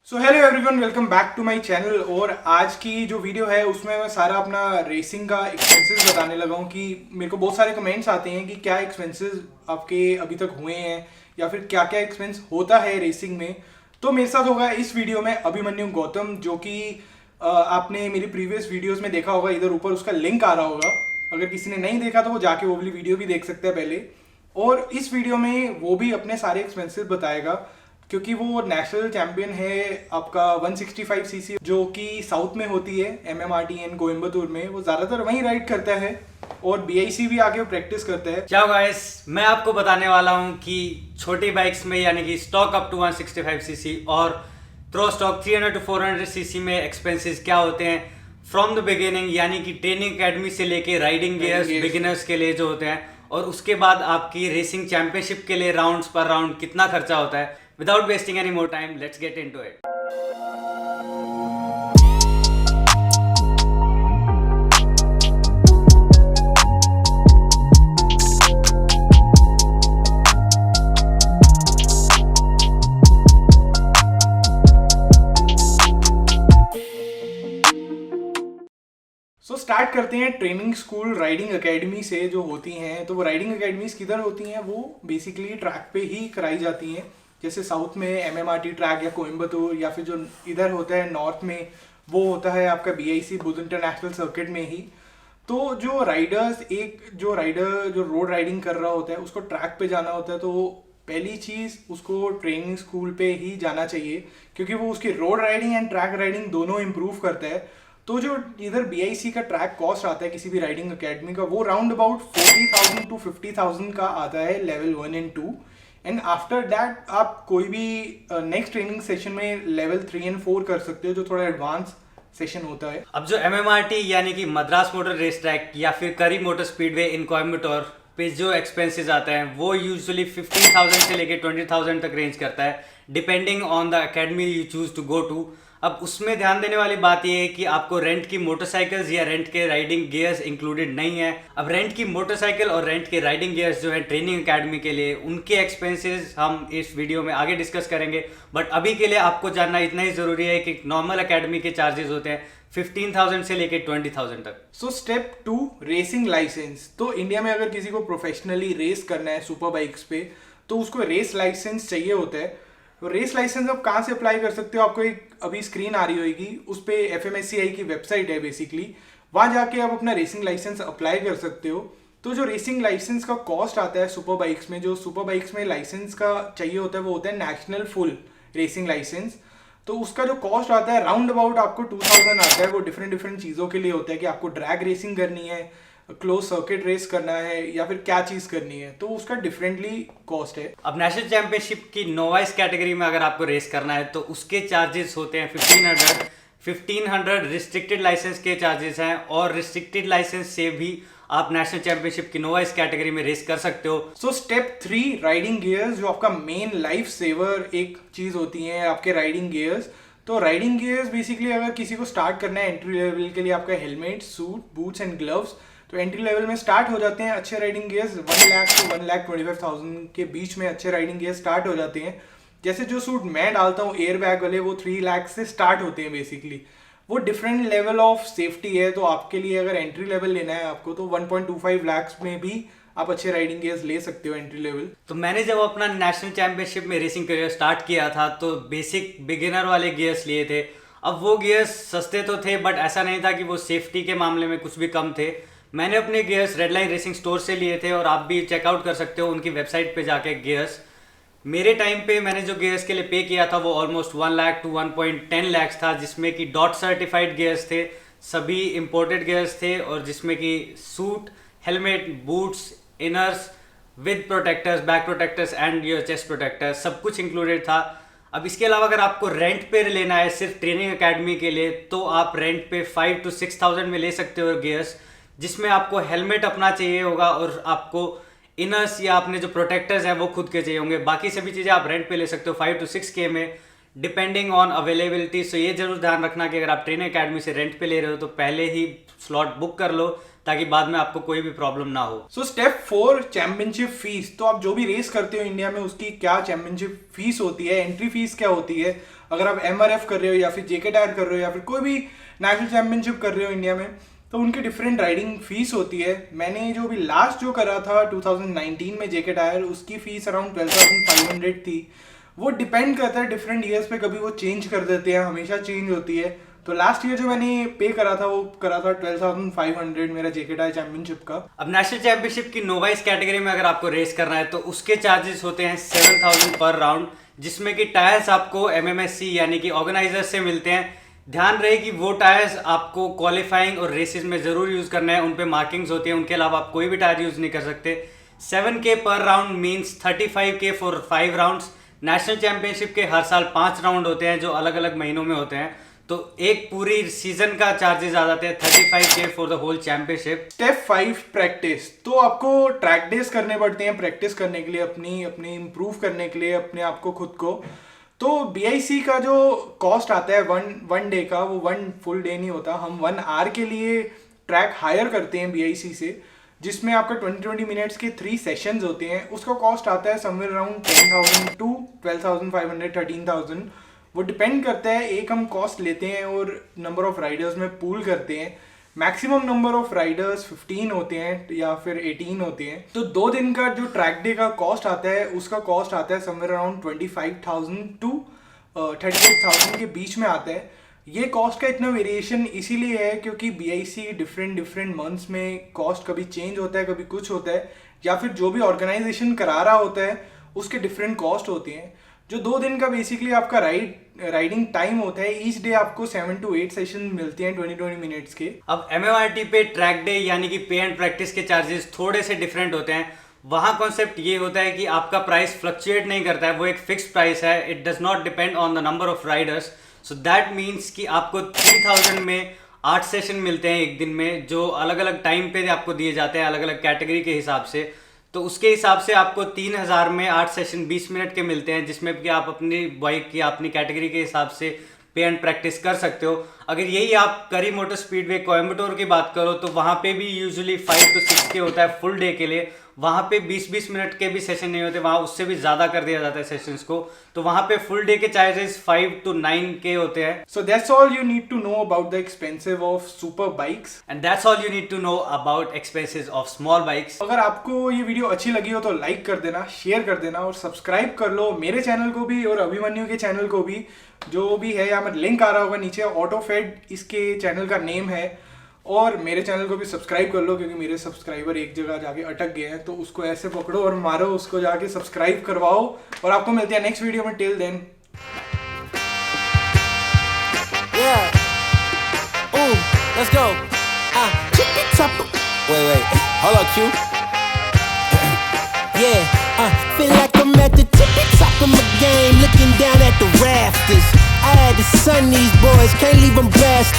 So hello everyone, welcome back to my channel. और आज की जो वीडियो है उसमें मैं सारा अपना रेसिंग का एक्सपेंसेस बताने लगा हूँ कि मेरे को बहुत सारे कमेंट्स आते हैं कि क्या एक्सपेंसेस आपके अभी तक हुए हैं या फिर क्या क्या एक्सपेंस होता है रेसिंग में। तो मेरे साथ होगा इस वीडियो में अभिमन्यु गौतम, जो कि आपने मेरी प्रीवियस वीडियोस में देखा होगा, इधर ऊपर उसका लिंक आ रहा होगा। अगर किसी ने नहीं देखा तो वो जाके वो वाली वीडियो भी देख सकते हैं पहले। और इस वीडियो में वो भी अपने सारे एक्सपेंसेस बताएगा, क्योंकि वो नेशनल चैंपियन है आपका 165 सीसी, जो कि साउथ में होती है MMRTN कोयम्बतूर में। वो ज़्यादातर वहीं राइड करता है और BIC भी आके प्रैक्टिस करता है। क्या गाइस, मैं आपको बताने वाला हूं कि छोटी बाइक्स में यानी कि स्टॉक अप टू 165 सीसी और थ्रो स्टॉक 300 टू 400 सीसी में एक्सपेंसेस क्या होते हैं फ्रॉम द बिगिनिंग, यानी कि ट्रेनिंग एकेडमी से लेके राइडिंग गियर्स बिगिनर्स के लिए जो होते हैं, और उसके बाद आपकी रेसिंग चैंपियनशिप के लिए राउंड्स पर राउंड कितना खर्चा होता है। Without wasting any more time, let's get into it. So start करते हैं ट्रेनिंग स्कूल राइडिंग एकेडमी से जो होती हैं। तो वो राइडिंग एकेडमीज किधर होती हैं? वो बेसिकली ट्रैक पे ही कराई जाती हैं। जैसे साउथ में MMRT ट्रैक या कोयम्बतूर, या फिर जो इधर होता है नॉर्थ में वो होता है आपका BIC बुध इंटरनेशनल सर्किट में ही। तो जो राइडर जो रोड राइडिंग कर रहा होता है उसको ट्रैक पे जाना होता है, तो पहली चीज़ उसको ट्रेनिंग स्कूल पे ही जाना चाहिए, क्योंकि वो उसकी road riding and track riding दोनों इम्प्रूव करता है। तो जो इधर BIC का ट्रैक कॉस्ट आता है किसी भी राइडिंग अकेडमी का, वो राउंड अबाउट 40,000 टू 50,000 का आता है level 1 and 2। And after that आप कोई भी नेक्स्ट ट्रेनिंग सेशन में लेवल 3 एंड 4 कर सकते हो, जो थोड़ा एडवांस सेशन होता है। अब जो MMRT यानी कि मद्रास मोटर रेस ट्रैक या फिर करी मोटर स्पीडवे इन कोयम्बटूर पे जो एक्सपेंसेस आते हैं वो यूजुअली 15,000 से लेके 20,000 तक रेंज करता है, depending on the academy you choose to go to. अब उसमें ध्यान देने वाली बात यह है कि आपको रेंट की मोटरसाइकिल्स या रेंट के राइडिंग गियर्स इंक्लूडेड नहीं है। अब रेंट की मोटरसाइकिल और रेंट के राइडिंग गियर्स जो है ट्रेनिंग एकेडमी के लिए, उनके एक्सपेंसेस हम इस वीडियो में आगे डिस्कस करेंगे। बट अभी के लिए आपको जानना इतना ही ज़रूरी है कि नॉर्मल एकेडमी के चार्जेस होते हैं 15,000 से लेके 20,000 तक। So step 2, racing licence. तो इंडिया में अगर किसी को प्रोफेशनली रेस करना है सुपर बाइक्स पे, तो उसको रेस लाइसेंस चाहिए होता है। तो रेस लाइसेंस आप कहाँ से अप्लाई कर सकते हो? आपको एक अभी स्क्रीन आ रही होगी, उस पर FMSCI की वेबसाइट है बेसिकली, वहाँ जाके आप अपना रेसिंग लाइसेंस अप्लाई कर सकते हो। तो जो रेसिंग लाइसेंस का कॉस्ट आता है सुपर बाइक्स में, जो सुपर बाइक्स में लाइसेंस का चाहिए होता है वो होता है नेशनल फुल रेसिंग लाइसेंस। तो उसका जो कॉस्ट आता है राउंड अबाउट आपको 2000 आता है। वो डिफरेंट चीज़ों के लिए होता है कि आपको ड्रैग रेसिंग करनी है, क्लोज सर्किट रेस करना है, या फिर क्या चीज़ करनी है, तो उसका डिफरेंटली कॉस्ट है। अब नेशनल चैंपियनशिप की नोवाइस कैटेगरी में अगर आपको रेस करना है तो उसके चार्जेस होते हैं 1500 रिस्ट्रिक्टेड लाइसेंस के चार्जेस हैं, और रिस्ट्रिक्टेड लाइसेंस से भी आप नेशनल चैंपियनशिप की नोवाइस कैटेगरी में रेस कर सकते हो। सो स्टेप 3, राइडिंग गियर्स, जो आपका मेन लाइफ सेवर एक चीज़ होती है आपके राइडिंग गियर्स। तो राइडिंग गियर्स बेसिकली अगर किसी को स्टार्ट करना है एंट्री लेवल के लिए, आपका helmet, suit, boots and gloves, तो एंट्री लेवल में स्टार्ट हो जाते हैं अच्छे राइडिंग गियर्स 1 लाख to 1,25,000 के बीच में अच्छे राइडिंग गियर्स स्टार्ट हो जाते हैं। जैसे जो सूट मैं डालता हूँ एयर बैग वाले, वो 3 लाख से स्टार्ट होते हैं बेसिकली। वो डिफरेंट लेवल ऑफ सेफ्टी है, तो आपके लिए अगर एंट्री लेवल लेना है आपको, तो 1.25 लाख में भी आप अच्छे राइडिंग गियर्स ले सकते हो एंट्री लेवल। तो मैंने जब अपना नेशनल चैंपियनशिप में रेसिंग करियर स्टार्ट किया था तो बेसिक बिगिनर वाले गियर्स लिए थे। अब वो गियर्स सस्ते तो थे, बट ऐसा नहीं था कि वो सेफ्टी के मामले में कुछ भी कम थे। मैंने अपने गियर्स रेडलाइन रेसिंग स्टोर से लिए थे, और आप भी चेकआउट कर सकते हो उनकी वेबसाइट पे जाके गियर्स। मेरे टाइम पे मैंने जो गियर्स के लिए पे किया था वो ऑलमोस्ट 1 लाख to 1.10 लाख था, जिसमें कि डॉट सर्टिफाइड गियर्स थे, सभी इंपोर्टेड गियर्स थे, और जिसमें कि suit, helmet, boots, inners with protectors, back protectors and your chest protectors, सब कुछ इंक्लूडेड था। अब इसके अलावा अगर आपको रेंट पे लेना है सिर्फ ट्रेनिंग एकेडमी के लिए, तो आप रेंट पे 5 to 6,000 में ले सकते हो गियर्स, जिसमें आपको हेलमेट अपना चाहिए होगा और आपको इनर्स या अपने जो प्रोटेक्टर्स हैं वो खुद के चाहिए होंगे। बाकी सभी चीज़ें आप रेंट पे ले सकते हो 5 to 6K में, डिपेंडिंग ऑन अवेलेबिलिटी। सो ये जरूर ध्यान रखना कि अगर आप ट्रेनिंग एकेडमी से रेंट पे ले रहे हो तो पहले ही स्लॉट बुक कर लो, ताकि बाद में आपको कोई भी प्रॉब्लम ना हो। So step 4, championship fees. तो आप जो भी रेस करते हो इंडिया में, उसकी क्या चैंपियनशिप फीस होती है, एंट्री फीस क्या होती है। अगर आप MRF कर रहे हो या फिर JK टायर कर रहे हो या फिर कोई भी नेशनल चैंपियनशिप कर रहे हो इंडिया में, तो उनकी डिफरेंट राइडिंग फीस होती है। मैंने जो भी लास्ट जो करा था 2019 में JK टायर, उसकी फीस अराउंड 12,500 थी। वो डिपेंड करता है डिफरेंट ईयर्स पे, कभी वो चेंज कर देते हैं, हमेशा चेंज होती है। तो लास्ट ईयर जो मैंने पे करा था वो करा था 12,500 मेरा JK टायर चैंपियनशिप का। अब नेशनल चैंपियनशिप की नोवाइस कैटेगरी में अगर आपको रेस करना है तो उसके चार्जेस होते हैं 7,000 पर राउंड, जिसमें कि टायर्स आपको MMSC यानी कि ऑर्गेनाइजर से मिलते हैं। ध्यान रहे कि वो टायर्स आपको क्वालिफाइंग और रेसेस में ज़रूर यूज़ करना है, उन पे मार्किंग्स होती हैं, उनके अलावा आप कोई भी टायर यूज़ नहीं कर सकते। 7K पर round means 35K for 5 rounds. National championship के हर साल 5 राउंड होते हैं जो अलग अलग महीनों में होते हैं, तो एक पूरी सीजन का चार्जेस आ जाते हैं 35K for the whole championship. Step 5 practice. तो आपको ट्रैक डेज करने पड़ते हैं प्रैक्टिस करने के लिए, अपनी इम्प्रूव करने के लिए अपने आप को, खुद को। तो BIC का जो कॉस्ट आता है वन डे का, वो 1 फुल डे नहीं होता। हम 1 आवर के लिए ट्रैक हायर करते हैं BIC से, जिसमें आपका 20 मिनट्स के 3 सेशंस होते हैं। उसका कॉस्ट आता है समवेयर अराउंड 10,000 टू 12,500 13,000। वो डिपेंड करता है, एक हम कॉस्ट लेते हैं और नंबर ऑफ राइडर्स में पूल करते हैं। मैक्सिमम नंबर ऑफ राइडर्स 15 होते हैं या फिर 18 होते हैं। तो 2 दिन का जो ट्रैक डे का कॉस्ट आता है, उसका कॉस्ट आता है समवेयर अराउंड 25,000 टू 38,000 के बीच में आता है। ये कॉस्ट का इतना वेरिएशन इसीलिए है क्योंकि BIC डिफरेंट मंथ्स में कॉस्ट कभी चेंज होता है, कभी कुछ होता है, या फिर जो भी ऑर्गेनाइजेशन करा रहा होता है उसके डिफरेंट कॉस्ट होते हैं। जो 2 दिन का बेसिकली आपका राइडिंग टाइम होता है, ईच डे आपको 7 to 8 सेशन मिलते हैं 20 मिनट्स के। अब MMRT पे ट्रैक डे यानी कि पे एंड प्रैक्टिस के चार्जेस थोड़े से डिफरेंट होते हैं। वहाँ कॉन्सेप्ट ये होता है कि आपका प्राइस फ्लक्चुएट नहीं करता है, वो एक फिक्स प्राइस है। It does not depend on the number of Riders. So that means कि आपको 3,000 में 8 सेशन मिलते हैं एक दिन में, जो अलग अलग टाइम पे आपको दिए जाते हैं अलग अलग कैटेगरी के हिसाब से। तो उसके हिसाब से आपको 3,000 में 8 सेशन 20 मिनट के मिलते हैं, जिसमें कि आप अपनी बाइक की अपनी कैटेगरी के हिसाब से पे एंड प्रैक्टिस कर सकते हो। अगर यही आप करी मोटर स्पीडवे कोयम्बटूर की बात करो तो वहाँ पे भी यूजुअली 5 to 6K होता है फुल डे के लिए। वहाँ पे 20-20 मिनट के भी सेशन नहीं होते, वहाँ उससे भी ज़्यादा कर दिया जाता है सेशंस को। तो वहाँ पे फुल डे के चार्जेस 5 to 9K होते हैं। So that's all you need to know about the expensive of super bikes. And that's all you need to know about expenses of small bikes. अगर आपको ये वीडियो अच्छी लगी हो तो लाइक कर देना, शेयर कर देना और सब्सक्राइब कर लो मेरे चैनल को भी और अभिमन्यु के चैनल को भी, जो भी है यहाँ पर लिंक आ रहा होगा नीचे। ऑटोफेड इसके चैनल का नेम है। और मेरे चैनल को भी सब्सक्राइब कर लो क्योंकि मेरे सब्सक्राइबर एक जगह जाके अटक गए हैं, तो उसको ऐसे पकड़ो और मारो, उसको जाके सब्सक्राइब करवाओ। और आपको मिलते हैं नेक्स्ट वीडियो में। Till then, let's go. Wait, hold up, Q. Feel like I'm at the tippy top of my game, looking down at the rafters. I had to sun these boys, can't leave them blasted.